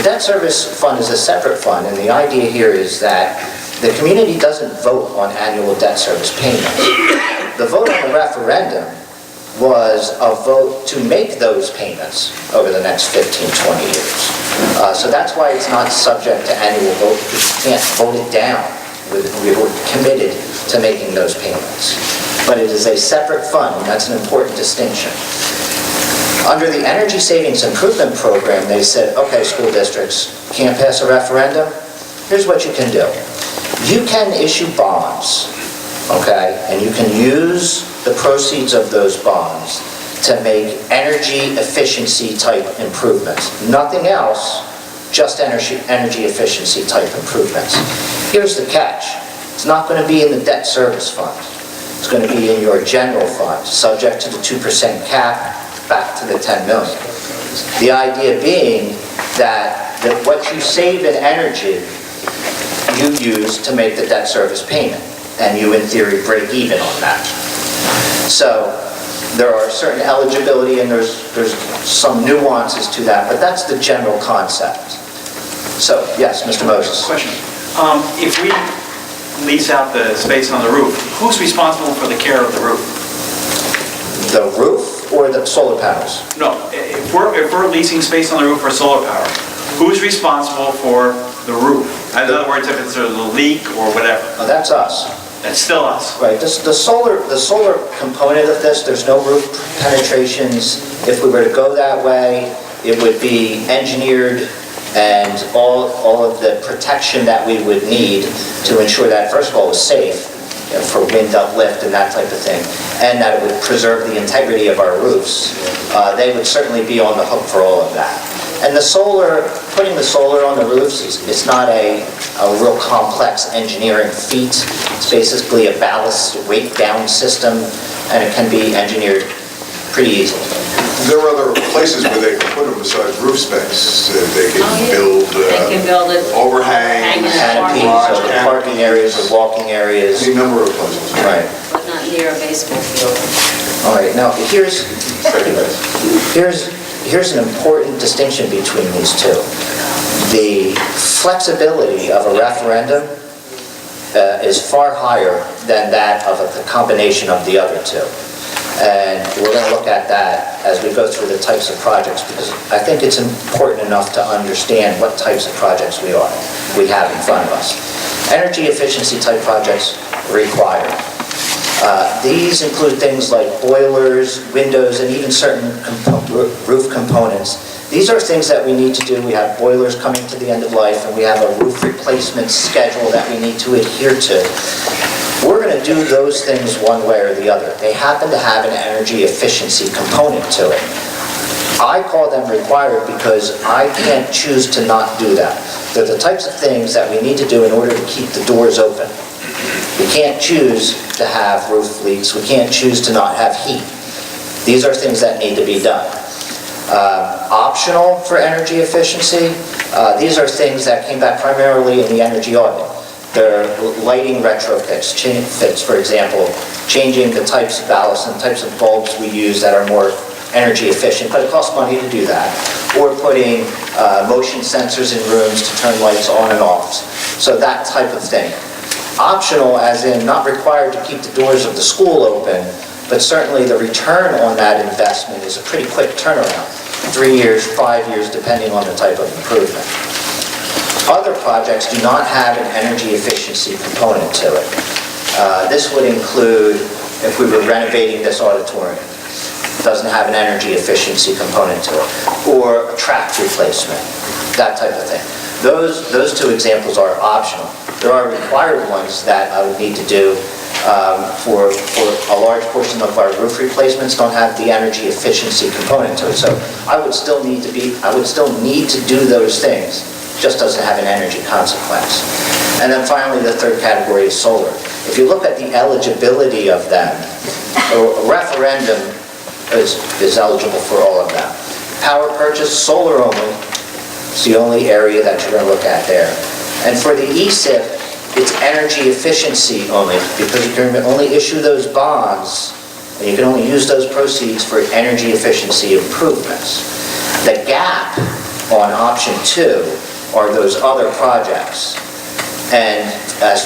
debt service fund is a separate fund, and the idea here is that the community doesn't vote on annual debt service payments. The vote on the referendum was a vote to make those payments over the next 15, 20 years. So that's why it's not subject to annual vote, because you can't vote it down. We were committed to making those payments. But it is a separate fund, and that's an important distinction. Under the Energy Savings Improvement Program, they said, okay, school districts can't pass a referendum. Here's what you can do. You can issue bonds, okay, and you can use the proceeds of those bonds to make energy efficiency type improvements. Nothing else, just energy efficiency type improvements. Here's the catch. It's not going to be in the debt service fund. It's going to be in your general fund, subject to the 2% cap, back to the 10 million. The idea being that what you save in energy, you use to make the debt service payment, and you in theory break even on that. So there are certain eligibility and there's some nuances to that, but that's the general concept. So yes, Mr. Moses. Question. If we lease out the space on the roof, who's responsible for the care of the roof? The roof or the solar panels? No, if we're leasing space on the roof for solar power, who's responsible for the roof? In other words, if it's a leak or whatever. Oh, that's us. That's still us. Right. The solar component of this, there's no roof penetrations. If we were to go that way, it would be engineered, and all of the protection that we would need to ensure that, first of all, it was safe, you know, for wind uplift and that type of thing, and that it would preserve the integrity of our roofs. They would certainly be on the hook for all of that. And the solar, putting the solar on the roofs, it's not a real complex engineering feat. It's basically a ballast weight down system, and it can be engineered pretty easily. There are other places where they can put them besides roof space. They can build it overhangs, Canopies, or the parking areas or walking areas. any number of places. Right. But not near a baseball field. All right. Now here's an important distinction between these two. The flexibility of a referendum is far higher than that of a combination of the other two. And we're going to look at that as we go through the types of projects, because I think it's important enough to understand what types of projects we have in front of us. Energy efficiency type projects required. These include things like boilers, windows, and even certain roof components. These are things that we need to do. We have boilers coming to the end of life, and we have a roof replacement schedule that we need to adhere to. We're going to do those things one way or the other. They happen to have an energy efficiency component to it. I call them required because I can't choose to not do that. They're the types of things that we need to do in order to keep the doors open. We can't choose to have roof leaks. We can't choose to not have heat. These are things that need to be done. Optional for energy efficiency, these are things that came back primarily in the energy audit. They're lighting retrofits, for example, changing the types of ballasts and types of bulbs we use that are more energy efficient, but it costs money to do that. Or putting motion sensors in rooms to turn lights on and off. So that type of thing. Optional as in not required to keep the doors of the school open, but certainly the return on that investment is a pretty quick turnaround. 3 years, 5 years, depending on the type of improvement. Other projects do not have an energy efficiency component to it. This would include if we were renovating this auditorium. It doesn't have an energy efficiency component to it. Or a track replacement, that type of thing. Those two examples are optional. There are required ones that I would need to do for a large portion of our roof replacements don't have the energy efficiency component to it. So I would still need to do those things. Just doesn't have an energy consequence. And then finally, the third category is solar. If you look at the eligibility of them, a referendum is eligible for all of them. Power purchase, solar only. It's the only area that you're going to look at there. And for the ESIP, it's energy efficiency only, because you can only issue those bonds, and you can only use those proceeds for energy efficiency improvements. The gap on option 2 are those other projects. And as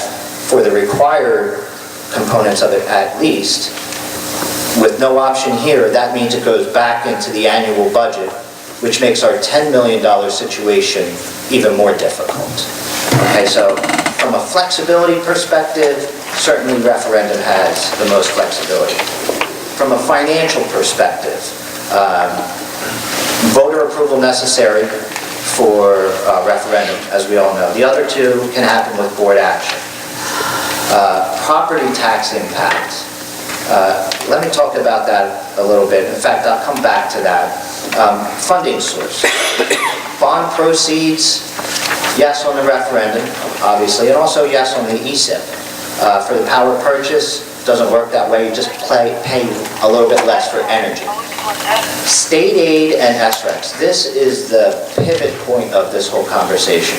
for the required components of it at least, with no option here, that means it goes back into the annual budget, which makes our $10 million situation even more difficult. Okay, so from a flexibility perspective, certainly referendum has the most flexibility. From a financial perspective, voter approval necessary for referendum, as we all know. The other two can happen with board action. Property tax impact. Let me talk about that a little bit. In fact, I'll come back to that. Funding source. Bond proceeds, yes on the referendum, obviously, and also yes on the ESIP. For the power purchase, doesn't work that way. You just pay a little bit less for energy. State aid and SRECs. This is the pivot point of this whole conversation.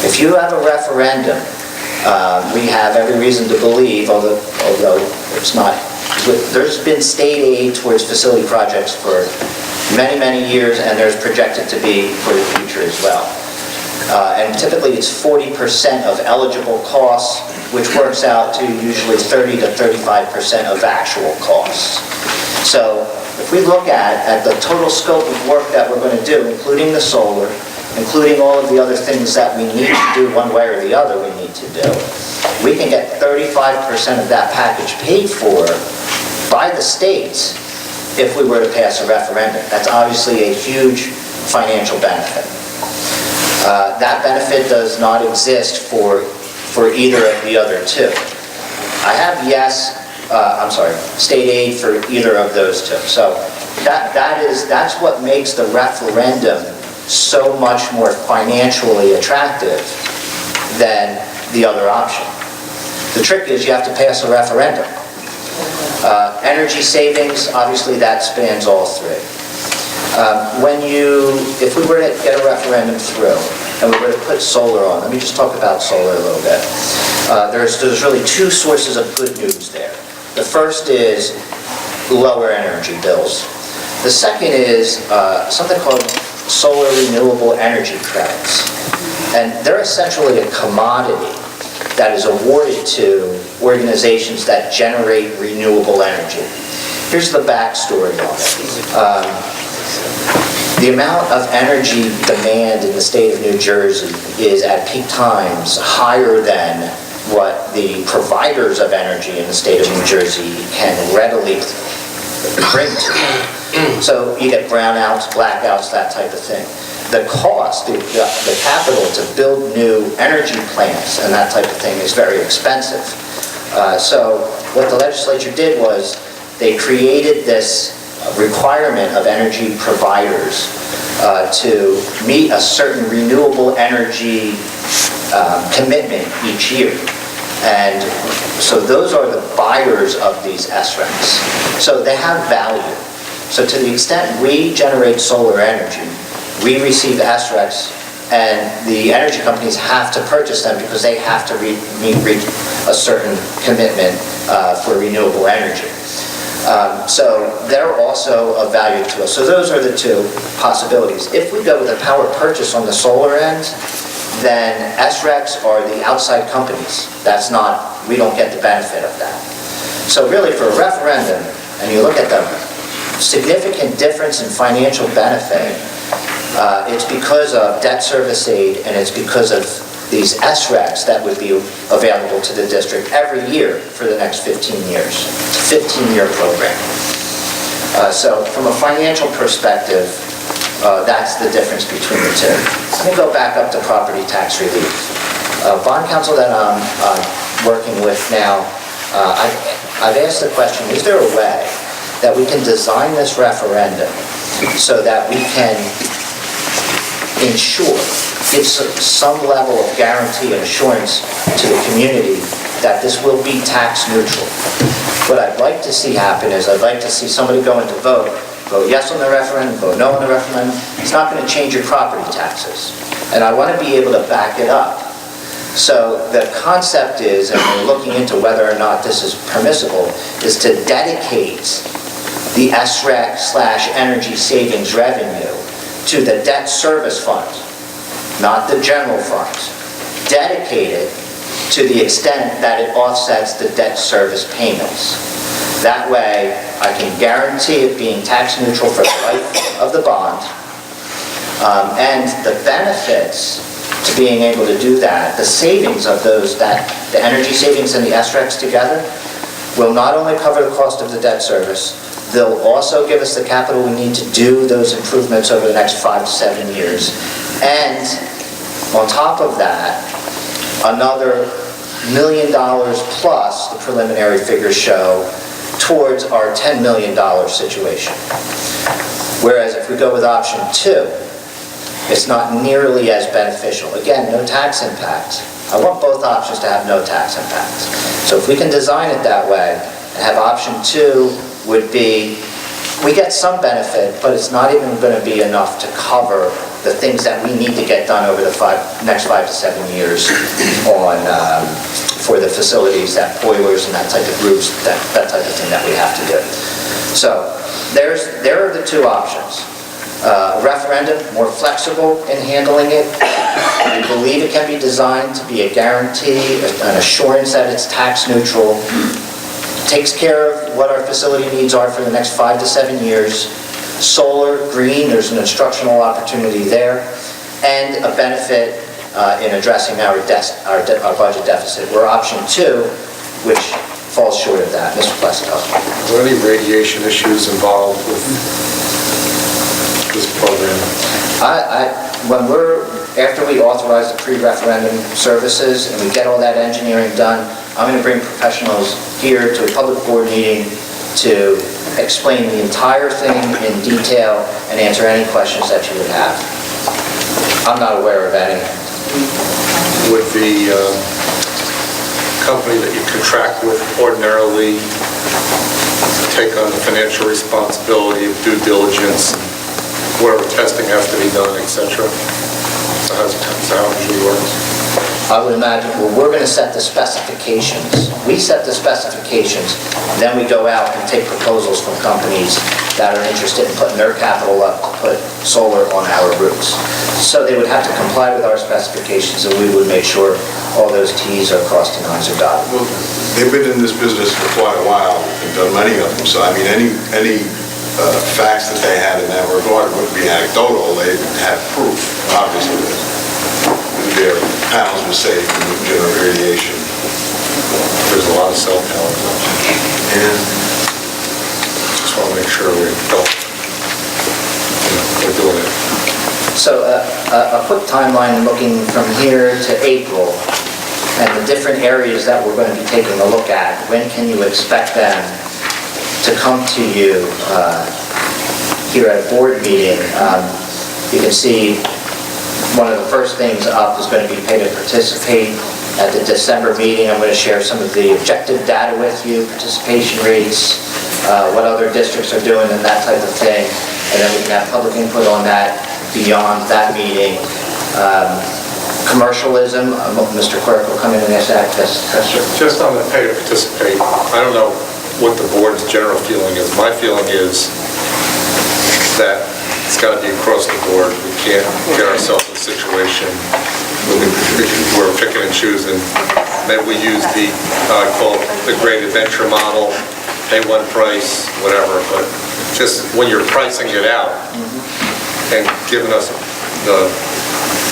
If you have a referendum, we have every reason to believe, although it's not, there's been state aid towards facility projects for many, many years, and there's projected to be for the future as well. And typically it's 40% of eligible costs, which works out to usually 30 to 35% of actual costs. So if we look at the total scope of work that we're going to do, including the solar, including all of the other things that we need to do one way or the other we need to do, we can get 35% of that package paid for by the states if we were to pass a referendum. That's obviously a huge financial benefit. That benefit does not exist for either of the other two. I have state aid for either of those two. So that's what makes the referendum so much more financially attractive than the other option. The trick is you have to pass a referendum. Energy savings, obviously that spans all three. If we were to get a referendum through and we were to put solar on, let me just talk about solar a little bit. There's really two sources of good news there. The first is lower energy bills. The second is something called solar renewable energy credits. And they're essentially a commodity that is awarded to organizations that generate renewable energy. Here's the backstory on it. The amount of energy demand in the state of New Jersey is at peak times higher than what the providers of energy in the state of New Jersey can readily bring to. So you get brownouts, blackouts, that type of thing. The cost, the capital to build new energy plants and that type of thing is very expensive. So what the legislature did was they created this requirement of energy providers to meet a certain renewable energy commitment each year. And so those are the buyers of these SRECs. So they have value. So to the extent we generate solar energy, we receive SRECs, and the energy companies have to purchase them because they have to reach a certain commitment for renewable energy. So they're also of value to us. So those are the two possibilities. If we go with a power purchase on the solar end, then SRECs are the outside companies. We don't get the benefit of that. So really for a referendum, and you look at the significant difference in financial benefit, it's because of debt service aid, and it's because of these SRECs that would be available to the district every year for the next 15 years. It's a 15-year program. So from a financial perspective, that's the difference between the two. Let me go back up to property tax relief. Bond counsel that I'm working with now, I've asked the question, is there a way that we can design this referendum so that we can ensure, give some level of guarantee and assurance to the community that this will be tax neutral? What I'd like to see happen is I'd like to see somebody go in to vote yes on the referendum, vote no on the referendum. It's not going to change your property taxes. And I want to be able to back it up. So the concept is, and we're looking into whether or not this is permissible, is to dedicate the SREC/energy savings revenue to the debt service fund, not the general fund, dedicated to the extent that it offsets the debt service payments. That way, I can guarantee it being tax neutral for the life of the bond, and the benefits to being able to do that, the savings of those, the energy savings and the SRECs together, will not only cover the cost of the debt service, they'll also give us the capital we need to do those improvements over the next 5 to 7 years. And on top of that, another $1 million plus, the preliminary figures show, towards our $10 million situation. Whereas if we go with option 2, it's not nearly as beneficial. Again, no tax impact. I want both options to have no tax impact. So if we can design it that way, and have option 2 would be, we get some benefit, but it's not even going to be enough to cover the things that we need to get done over the next 5 to 7 years on, for the facilities, that boilers and that type of roofs, that type of thing that we have to do. So there are the two options. Referendum, more flexible in handling it. We believe it can be designed to be a guarantee, an assurance that it's tax neutral, takes care of what our facility needs are for the next 5 to 7 years. Solar, green, there's an instructional opportunity there, and a benefit in addressing our budget deficit. We're option 2, which falls short of that. Mr. Placido. Are there any radiation issues involved with this program? After we authorize the pre-referendum services and we get all that engineering done, I'm going to bring professionals here to a public board meeting to explain the entire thing in detail and answer any questions that you would have. I'm not aware of any. Would the company that you contract with ordinarily take on the financial responsibility of due diligence, whatever testing has to be done, etc.? So how it usually works? I would imagine, well, we're going to set the specifications. We set the specifications, then we go out and take proposals from companies that are interested in putting their capital up to put solar on our roofs. So they would have to comply with our specifications, and we would make sure all those T's are crossed and I's are dotted. Well, they've been in this business for quite a while and done many of them, so I mean, any facts that they had in that regard wouldn't be anecdotal. They have proof, obviously, that their panels were safe from general radiation. There's a lot of cell towers. And Just want to make sure we're doing it. So a quick timeline looking from here to April and the different areas that we're going to be taking a look at. When can you expect them to come to you here at a board meeting? You can see one of the first things up is going to be pay to participate. At the December meeting, I'm going to share some of the objective data with you, participation rates, what other districts are doing and that type of thing. And then we can have public input on that beyond that meeting. Commercialism, Mr. Clerk will come in and ask that question. Just on the pay to participate, I don't know what the board's general feeling is. My feeling is that it's got to be across the board. We can't get ourselves in a situation where we're picking and choosing. Maybe we use the, call it the great adventure model, pay one price, whatever, but just when you're pricing it out and giving us the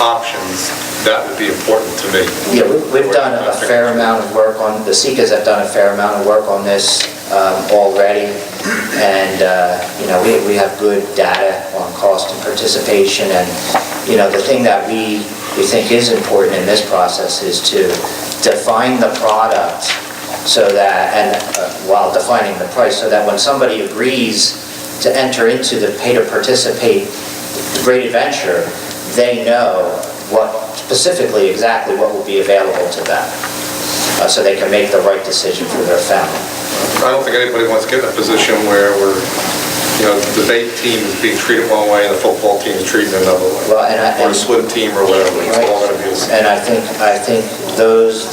options, that would be important to me. Yeah, we've done a fair amount of work on, the SECAs have done a fair amount of work on this already, and we have good data on cost and participation, and the thing that we think is important in this process is to define the product so that, and while defining the price, so that when somebody agrees to enter into the pay to participate Great Adventure, they know what specifically exactly what will be available to them, so they can make the right decision for their family. I don't think anybody wants to get in a position where the debate team is being treated one way and the football team is treated another way. Well, or a swim team or whatever. It's all going to be the same. And I think those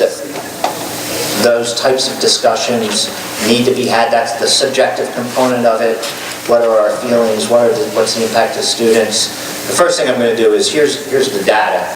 types of discussions need to be had. That's the subjective component of it. What are our feelings? What's the impact of students? the first thing I'm going to do is, here's the data.